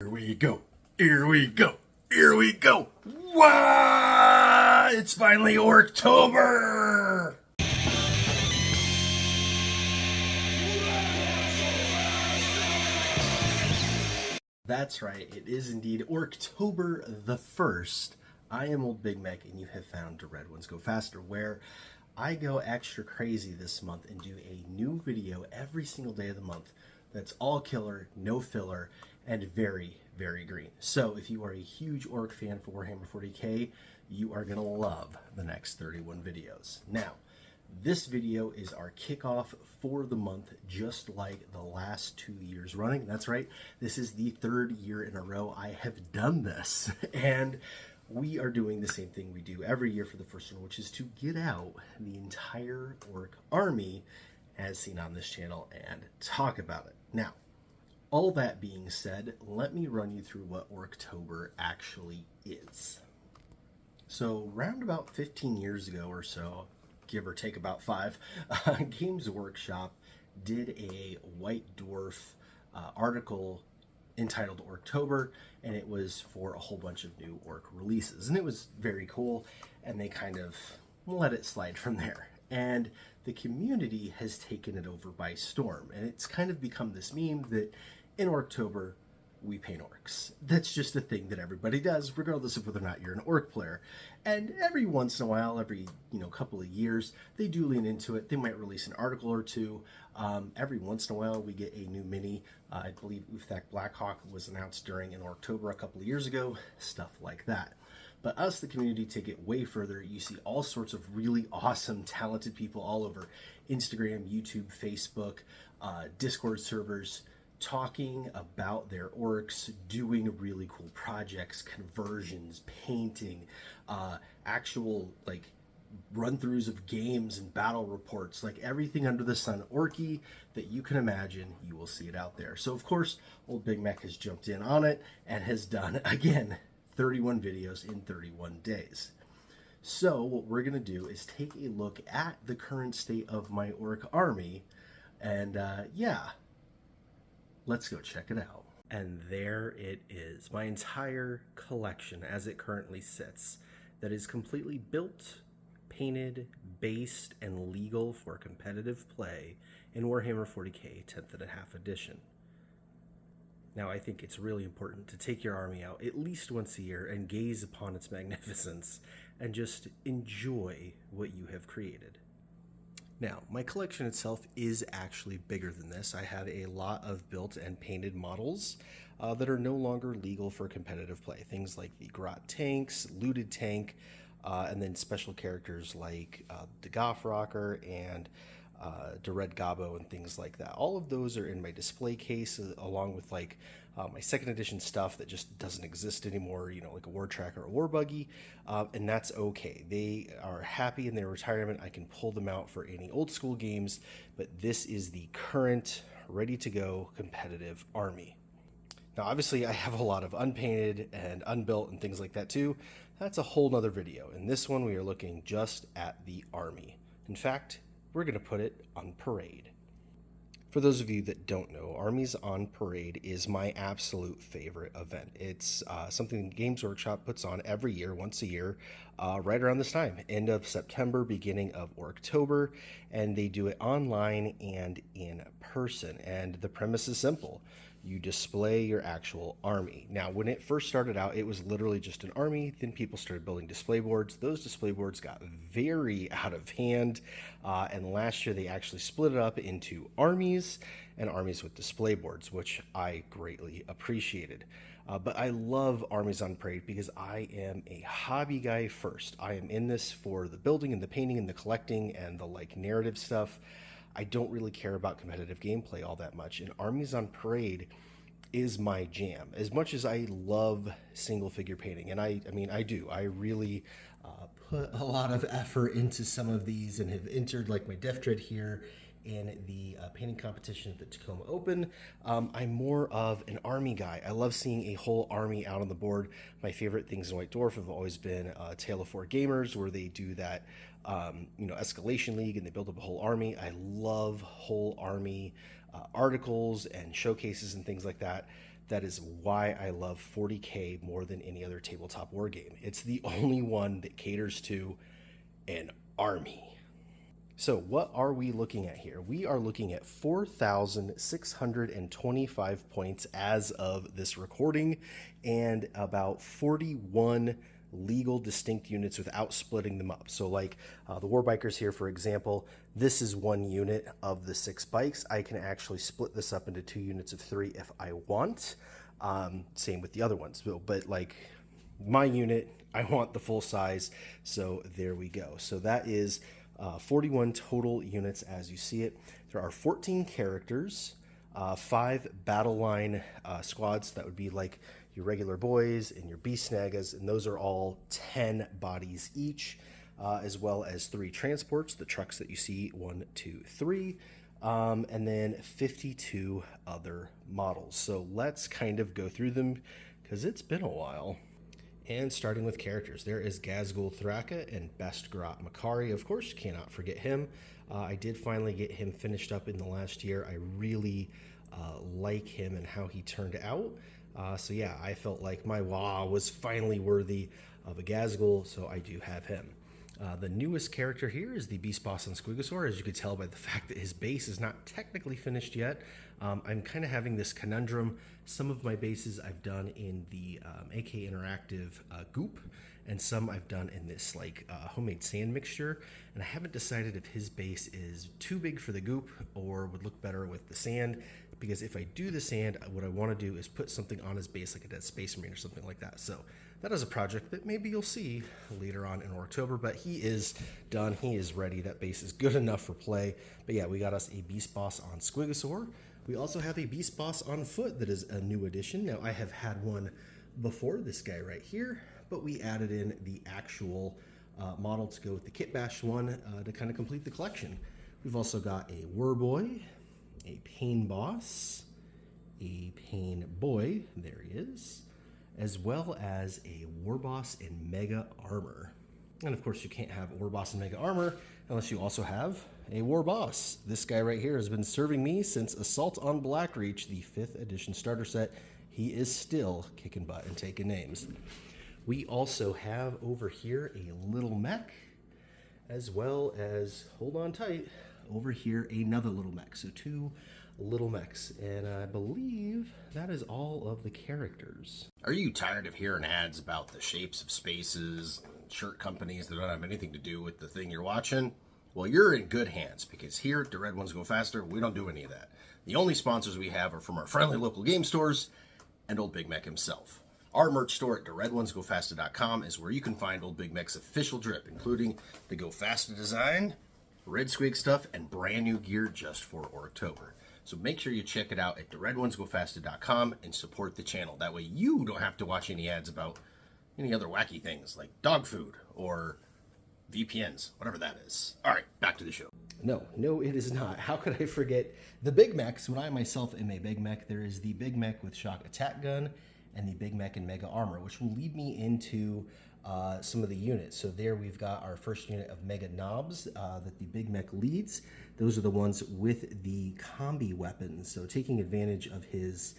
Here we go. Here we go. Here we go. Waaagh! It's finally Orktober! That's right, it is indeed Orktober the 1st. I am Old Big Mek, and you have found To Red Ones Go Faster, where I go extra crazy this month and do a new video every single day of the month that's all killer, no filler, and very, very green. So if you are a huge Orc fan for Warhammer 40k, you are going to love the next 31 videos. Now, this video is our kickoff for the month, just like the last 2 years running. That's right, this is the 3rd year in a row I have done this. And we are doing the same thing we do every year for the first one, which is to get out the entire Orc army as seen on this channel and talk about it. Now, all that being said, let me run you through what Orktober actually is. So, round about 15 years ago or so, give or take about 5, Games Workshop did a White Dwarf article entitled Orktober, and it was for a whole bunch of new Orc releases. And it was very cool, and they kind of let it slide from there. And the community has taken it over by storm, and it's kind of become this meme that in Orktober, we paint orcs. That's just a thing that everybody does, regardless of whether or not you're an orc player. And every once in a while, every couple of years, they do lean into it. They might release an article or two. Every once in a while, we get a new mini. I believe Uthac Blackhawk was announced during an Orktober a couple of years ago. Stuff like that. But us, the community, take it way further. You see all sorts of really awesome, talented people all over Instagram, YouTube, Facebook, Discord servers, talking about their orcs, doing really cool projects, conversions, painting, actual run-throughs of games and battle reports, like everything under the sun orky that you can imagine, you will see it out there. So of course, Old Big Mek has jumped in on it and has done, again, 31 videos in 31 days. So what we're going to do is take a look at the current state of my orc army, and yeah, let's go check it out. And there it is, my entire collection as it currently sits, that is completely built, painted, based, and legal for competitive play in Warhammer 40k 10th and a half edition. Now, I think it's really important to take your army out at least once a year and gaze upon its magnificence and just enjoy what you have created. Now, my collection itself is actually bigger than this. I have a lot of built and painted models that are no longer legal for competitive play. Things like the Grot tanks, Looted tank, and then special characters like the Goffrocker and the Red Gobbo and things like that. All of those are in my display case, along with my 2nd edition stuff that just doesn't exist anymore, like a War Tracker or War Buggy, and that's okay. They are happy in their retirement. I can pull them out for any old school games, but this is the current, ready to go competitive army. Now, obviously, I have a lot of unpainted and unbuilt and things like that too. That's a whole nother video. In this one, we are looking just at the army. In fact, we're going to put it on parade. For those of you that don't know, Armies on Parade is my absolute favorite event. It's something Games Workshop puts on every year, once a year, right around this time, end of September, beginning of Orktober, and they do it online and in person. And the premise is simple. You display your actual army. Now, when it first started out, it was literally just an army. Then people started building display boards. Those display boards got very out of hand. And last year, they actually split it up into armies and armies with display boards, which I greatly appreciated. But I love Armies on Parade because I am a hobby guy first. I am in this for the building and the painting and the collecting and the narrative stuff. I don't really care about competitive gameplay all that much, and Armies on Parade is my jam. As much as I love single figure painting, and I mean I do, I really put a lot of effort into some of these and have entered my Death Dread here in the painting competition at the Tacoma Open. I'm more of an army guy. I love seeing a whole army out on the board. My favorite things in White Dwarf have always been Tale of Four Gamers, where they do that escalation league and they build up a whole army. I love whole army articles and showcases and things like that. That is why I love 40K more than any other tabletop war game. It's the only one that caters to an army. So what are we looking at here? We are looking at 4,625 points as of this recording, and about 41 legal distinct units without splitting them up. So like the war bikers here, for example, this is one unit of the 6 bikes. I can actually split this up into 2 units of 3 if I want. Same with the other ones, but like my unit, I want the full size. So there we go. So that is 41 total units as you see it. There are 14 characters, 5 battle line squads. That would be like your regular boys and your beast snagas, and those are all 10 bodies each, as well as 3 transports, the trucks that you see, 1, 2, 3, and then 52 other models. So let's kind of go through them because it's been a while. And starting with characters, there is Gazgul Thraka and Bestgrat Makari. Of course, cannot forget him. I did finally get him finished up in the last year. I really like him and how he turned out. So yeah, I felt like my Waaagh was finally worthy of a Gazgul, so I do have him. The newest character here is the Beast Boss on Squigosaur, as you could tell by the fact that his base is not technically finished yet. I'm kind of having this conundrum. Some of my bases I've done in the AK Interactive goop, and some I've done in this like homemade sand mixture, and I haven't decided if his base is too big for the goop or would look better with the sand, because if I do the sand, what I want to do is put something on his base like a Dead Space Marine or something like that. So that is a project that maybe you'll see later on in Orktober, but he is done. He is ready. That base is good enough for play. But yeah, we got us a Beast Boss on Squigosaur. We also have a Beast Boss on foot that is a new addition. Now, I have had one before, this guy right here, but we added in the actual model to go with the Kit Bash one to kind of complete the collection. We've also got a Warboy, a Pain Boss, a Pain Boy, there he is, as well as a War Boss in Mega Armor. And of course, you can't have War Boss in Mega Armor unless you also have a War Boss. This guy right here has been serving me since Assault on Blackreach, the 5th edition starter set. He is still kicking butt and taking names. We also have over here a Little Mech, as well as, hold on tight, over here another Little Mech. So 2 Little Mechs, and I believe that is all of the characters. Are you tired of hearing ads about the shapes of spaces, shirt companies that don't have anything to do with the thing you're watching? Well, you're in good hands, because here at the Red Ones Go Faster, we don't do any of that. The only sponsors we have are from our friendly local game stores and Old Big Mek himself. Our merch store at theredonesgofaster.com is where you can find Old Big Mek's official drip, including the Go Faster design, Red Squig stuff, and brand new gear just for Orktober. So make sure you check it out at theredonesgofaster.com and support the channel. That way you don't have to watch any ads about any other wacky things like dog food or VPNs, whatever that is. All right, back to the show. No, it is not. How could I forget the Big Mechs? When I myself am a Big Mek, there is the Big Mek with Shock Attack Gun and the Big Mek in Mega Armor, which will lead me into some of the units. So there we've got our first unit of Mega Knobs that the Big Mek leads. Those are the ones with the combi weapons, so taking advantage of his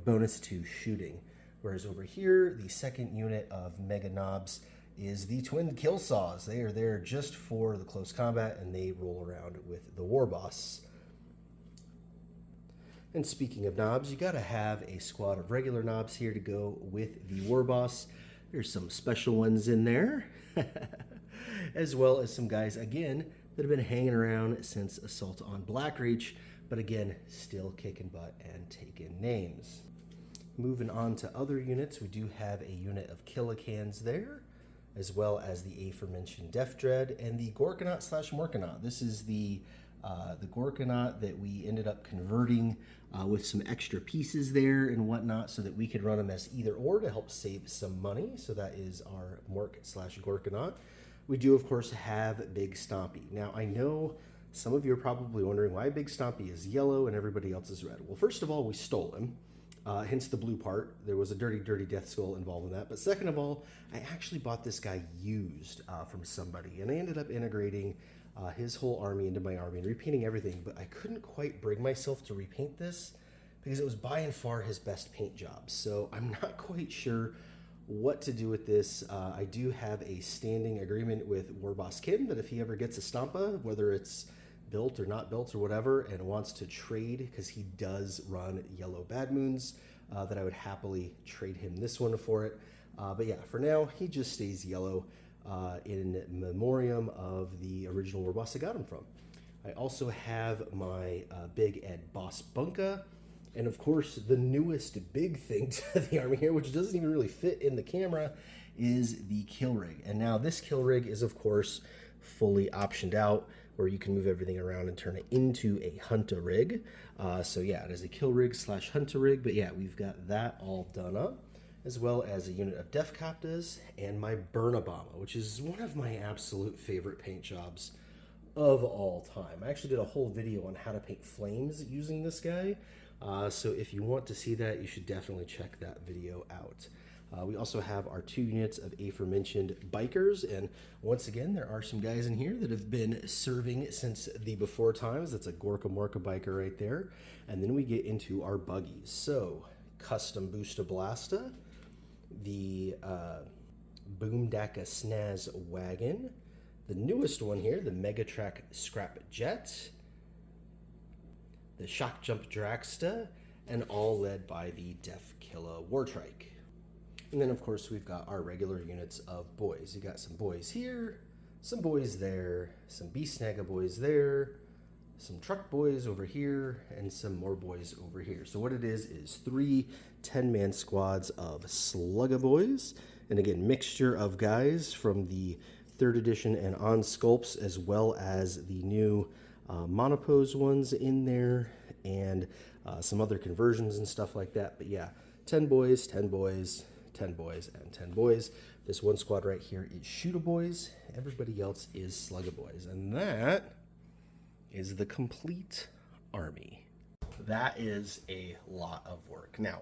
bonus to shooting. Whereas over here, the second unit of Mega Knobs is the Twin Kill Saws. They are there just for the close combat, and they roll around with the War Boss. And speaking of knobs, you gotta have a squad of regular knobs here to go with the War Boss. There's some special ones in there, as well as some guys, again, that have been hanging around since Assault on Blackreach, but again, still kicking butt and taking names. Moving on to other units, we do have a unit of Killicans there, as well as the aforementioned Death Dread and the Gorkanaut / Morkanaut. This is the Gorkanaut that we ended up converting with some extra pieces there and whatnot, so that we could run them as either or to help save some money. So that is our Mork / Gorkanaut. We do, of course, have Big Stompy. Now, I know some of you are probably wondering why Big Stompy is yellow and everybody else is red. Well, first of all, we stole him. Hence the blue part. There was a dirty death skull involved in that. But second of all, I actually bought this guy used from somebody, and I ended up integrating his whole army into my army and repainting everything. But I couldn't quite bring myself to repaint this because it was by and far his best paint job. So I'm not quite sure what to do with this. I do have a standing agreement with War Boss Kim that if he ever gets a Stampa, whether it's built or not built or whatever, and wants to trade, because he does run yellow Bad Moons, that I would happily trade him this one for it. But yeah, for now, he just stays yellow in memoriam of the original War Boss I got him from. I also have my Big Ed Boss Bunka, and of course, the newest big thing to the army here, which doesn't even really fit in the camera, is the kill rig. And now this kill rig is, of course, fully optioned out, where you can move everything around and turn it into a hunter rig. So yeah, it is a kill rig / hunter rig, but yeah, we've got that all done up, as well as a unit of Def Captas and my Burnabama, which is one of my absolute favorite paint jobs of all time. I actually did a whole video on how to paint flames using this guy. So if you want to see that, you should definitely check that video out. We also have our 2 units of aforementioned bikers, and once again, there are some guys in here that have been serving since the before times. That's a Gorka Morka biker right there. And then we get into our buggies. So, Custom Boosta Blasta, the Boomdaka Snaz Wagon, the newest one here, the Megatrack Scrap Jet, the Shock Jump Dragsta, and all led by the Def Killa Wartrike. And then, of course, we've got our regular units of boys. You got some boys here, some boys there, some Beastnaga boys there, some truck boys over here, and some more boys over here. So what it is 3 10-man squads of Slugga boys. And again, mixture of guys from the 3rd edition and on sculpts, as well as the new monopose ones in there, and some other conversions and stuff like that. But yeah, 10 boys, 10 boys, 10 boys, and 10 boys. This one squad right here is Shooter boys. Everybody else is Slugga boys. And that is the complete army. That is a lot of work. Now,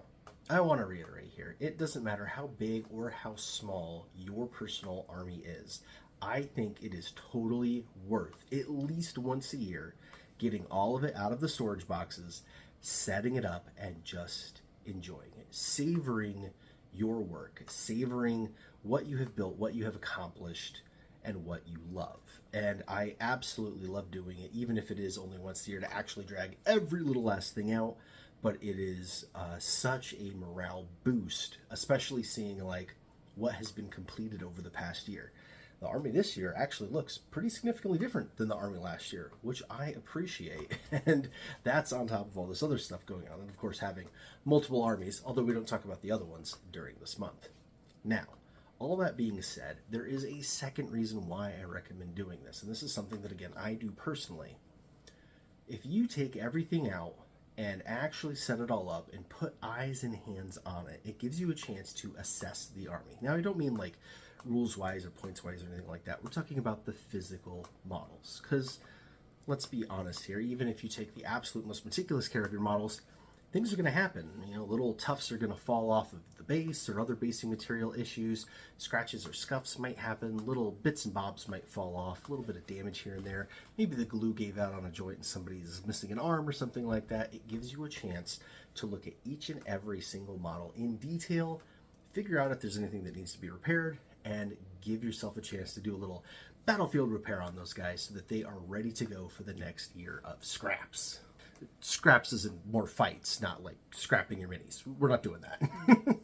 I want to reiterate here, it doesn't matter how big or how small your personal army is. I think it is totally worth, at least once a year, getting all of it out of the storage boxes, setting it up, and just enjoying it. Savoring your work, savoring what you have built, what you have accomplished, and what you love. And I absolutely love doing it, even if it is only once a year, to actually drag every little last thing out. But it is such a morale boost, especially seeing like what has been completed over the past year. The army this year actually looks pretty significantly different than the army last year, which I appreciate. And that's on top of all this other stuff going on. And of course, having multiple armies, although we don't talk about the other ones during this month. Now, all that being said, there is a second reason why I recommend doing this. And this is something that, again, I do personally. If you take everything out and actually set it all up and put eyes and hands on it, it gives you a chance to assess the army. Now, I don't mean like rules-wise or points-wise or anything like that. We're talking about the physical models. Because, let's be honest here, even if you take the absolute most meticulous care of your models, things are going to happen. You know, little tufts are going to fall off of the base or other basing material issues. Scratches or scuffs might happen. Little bits and bobs might fall off. A little bit of damage here and there. Maybe the glue gave out on a joint and somebody's missing an arm or something like that. It gives you a chance to look at each and every single model in detail, figure out if there's anything that needs to be repaired, and give yourself a chance to do a little battlefield repair on those guys so that they are ready to go for the next year of scraps. Scraps is in more fights, not like scrapping your minis. We're not doing that.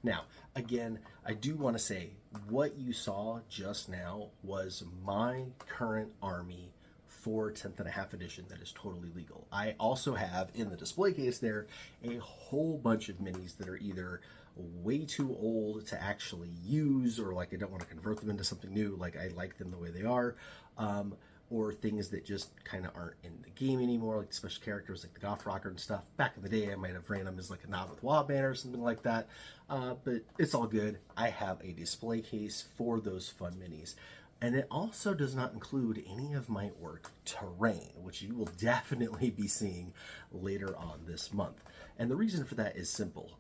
Now, again, I do want to say what you saw just now was my current army for 10th and a half edition that is totally legal. I also have in the display case there a whole bunch of minis that are either way too old to actually use, or like I don't want to convert them into something new, like I like them the way they are, or things that just kind of aren't in the game anymore, like special characters like the Goth Rocker and stuff. Back in the day, I might have ran them as like a Knob with Waaagh banner or something like that, but it's all good. I have a display case for those fun minis. And it also does not include any of my Ork terrain, which you will definitely be seeing later on this month. And the reason for that is simple.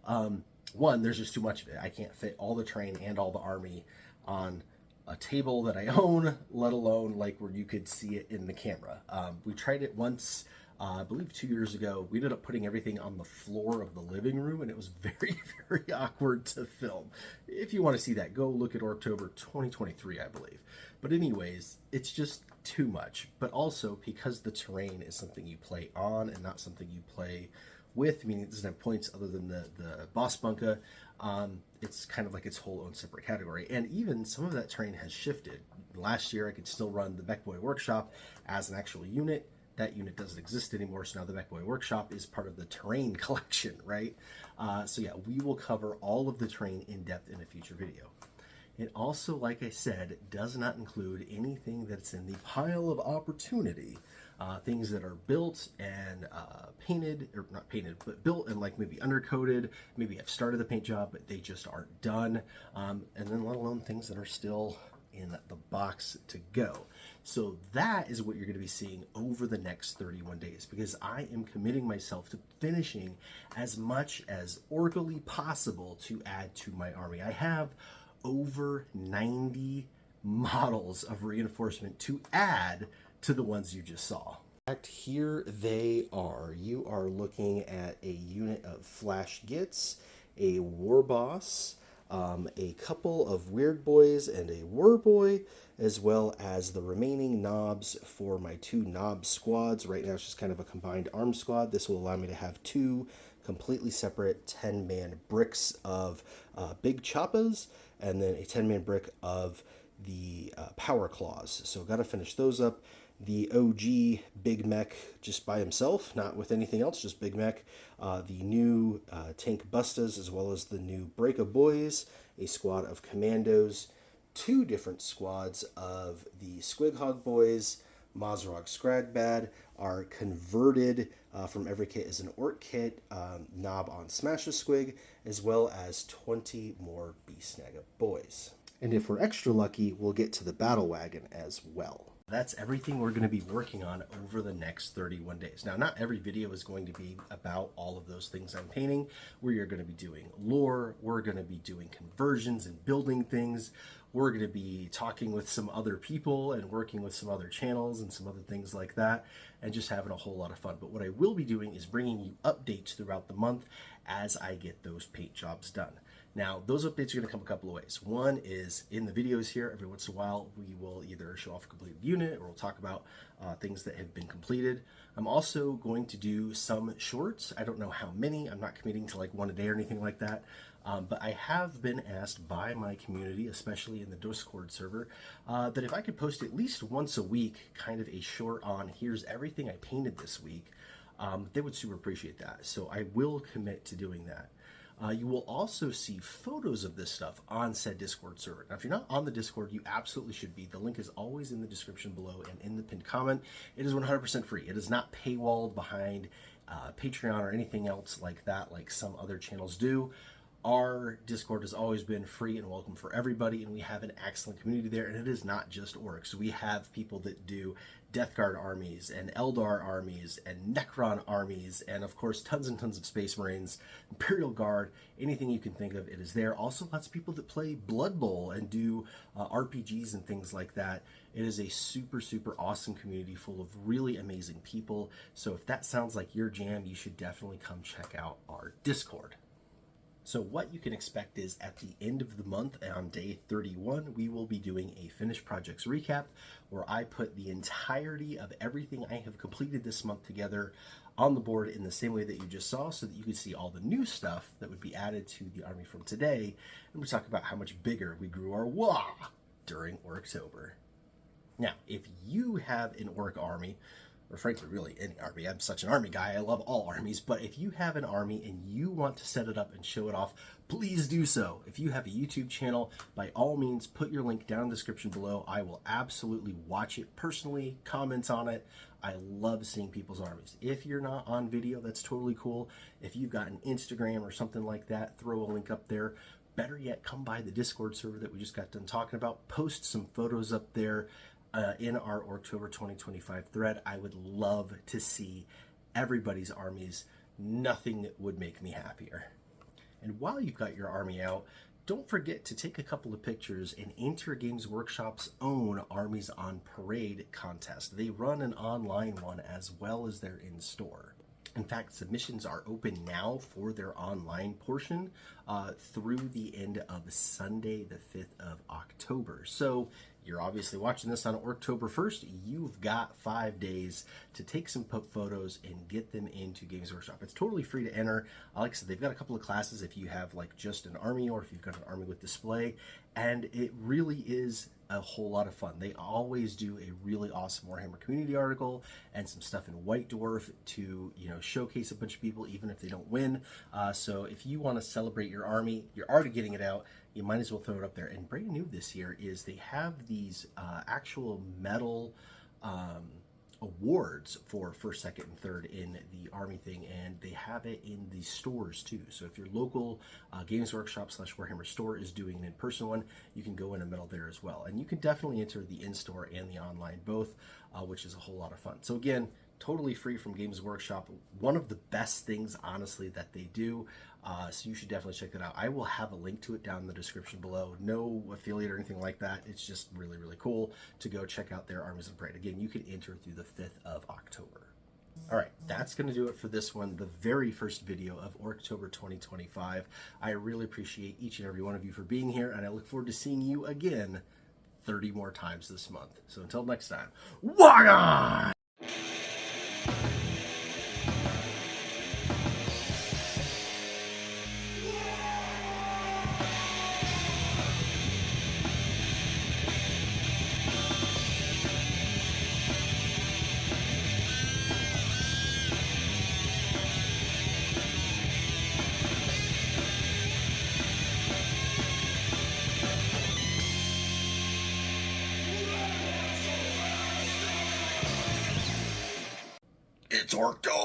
One, there's just too much of it. I can't fit all the terrain and all the army on a table that I own, let alone like where you could see it in the camera. We tried it once I believe 2 years ago, we ended up putting everything on the floor of the living room, and it was very, very awkward to film. If you want to see that, go look at Orktober 2023, I believe. But anyways, it's just too much. But also, because the terrain is something you play on and not something you play with, meaning it doesn't have points other than the boss bunka, it's kind of like its whole own separate category. And even some of that terrain has shifted. Last year, I could still run the Mek Boy Workshop as an actual unit. That unit doesn't exist anymore, so now the Mek Boy Workshop is part of the terrain collection, right? So yeah, we will cover all of the terrain in depth in a future video. It also, like I said, does not include anything that's in the pile of opportunity. Things that are built and painted, or not painted, but built and like maybe undercoated, maybe have started the paint job, but they just aren't done. And then let alone things that are still in the box to go. So that is what you're going to be seeing over the next 31 days, because I am committing myself to finishing as much as orcally possible to add to my army. I have over 90 models of reinforcement to add to the ones you just saw. In fact, here they are. You are looking at a unit of Flash Gits, a War Boss, a couple of Weird Boys and a War Boy, as well as the remaining knobs for my 2 knob squads. Right now it's just kind of a combined arm squad. This will allow me to have 2 completely separate 10-man bricks of big choppas, and then a 10-man brick of the power claws. So got to finish those up. The OG Big Mek just by himself, not with anything else, just Big Mek. The new Tank Bustas, as well as the new Breaka Boys, a squad of Commandos, 2 different squads of the Squighog Boys, Mazrog Scragbad, are converted from every kit as an Ork kit, knob on Smash a Squig, as well as 20 more Beastnaga Boys. And if we're extra lucky, we'll get to the Battle Wagon as well. That's everything we're going to be working on over the next 31 days. Now, not every video is going to be about all of those things I'm painting. We are going to be doing lore. We're going to be doing conversions and building things. We're going to be talking with some other people and working with some other channels and some other things like that, and just having a whole lot of fun. But what I will be doing is bringing you updates throughout the month as I get those paint jobs done. Now, those updates are going to come a couple of ways. One is in the videos here. Every once in a while, we will either show off a completed unit or we'll talk about things that have been completed. I'm also going to do some shorts. I don't know how many. I'm not committing to like one a day or anything like that. But I have been asked by my community, especially in the Discord server, that if I could post at least once a week, kind of a short on here's everything I painted this week, they would super appreciate that. So I will commit to doing that. You will also see photos of this stuff on said Discord server. Now, if you're not on the Discord, you absolutely should be. The link is always in the description below and in the pinned comment. It is 100% free. It is not paywalled behind Patreon or anything else like that, like some other channels do. Our Discord has always been free and welcome for everybody, and we have an excellent community there, and it is not just orcs. We have people that do Death Guard armies, and Eldar armies, and Necron armies, and of course tons and tons of Space Marines, Imperial Guard, anything you can think of, it is there. Also lots of people that play Blood Bowl and do RPGs and things like that. It is a super, super awesome community full of really amazing people, so if that sounds like your jam, you should definitely come check out our Discord. So what you can expect is at the end of the month on day 31, we will be doing a finished projects recap where I put the entirety of everything I have completed this month together on the board in the same way that you just saw, so that you can see all the new stuff that would be added to the army from today. And we talk about how much bigger we grew our Waaagh during Orktober. Now, if you have an orc army, or frankly, really any army. I'm such an army guy. I love all armies. But if you have an army and you want to set it up and show it off, please do so. If you have a YouTube channel, by all means, put your link down in the description below. I will absolutely watch it personally, comment on it. I love seeing people's armies. If you're not on video, that's totally cool. If you've got an Instagram or something like that, throw a link up there. Better yet, come by the Discord server that we just got done talking about. Post some photos up there. In our Orktober 2025 thread. I would love to see everybody's armies. Nothing would make me happier. And while you've got your army out, don't forget to take a couple of pictures and enter Games Workshop's own Armies on Parade contest. They run an online one as well as their in-store. In fact, submissions are open now for their online portion through the end of Sunday, the 5th of October. So you're obviously watching this on Orktober 1st. You've got 5 days to take some photos and get them into Games Workshop. It's totally free to enter. Like I said, they've got a couple of classes if you have like just an army or if you've got an army with display. And it really is a whole lot of fun. They always do a really awesome Warhammer community article and some stuff in White Dwarf to, you know, showcase a bunch of people even if they don't win. So if you want to celebrate your army, you're already getting it out, you might as well throw it up there. And brand new this year is they have these actual medal awards for first, second, and third in the Army thing, and they have it in the stores too. So if your local Games Workshop / Warhammer store is doing an in-person one, you can go in a medal there as well. And you can definitely enter the in-store and the online both, which is a whole lot of fun. So again, totally free from Games Workshop. One of the best things, honestly, that they do. So you should definitely check that out. I will have a link to it down in the description below. No affiliate or anything like that. It's just really, really cool to go check out their Armies on Parade. Again, you can enter through the 5th of October. All right, that's going to do it for this one, the very first video of Orktober 2025. I really appreciate each and every one of you for being here, and I look forward to seeing you again 30 more times this month. So until next time, Waaagh! It's Orktober!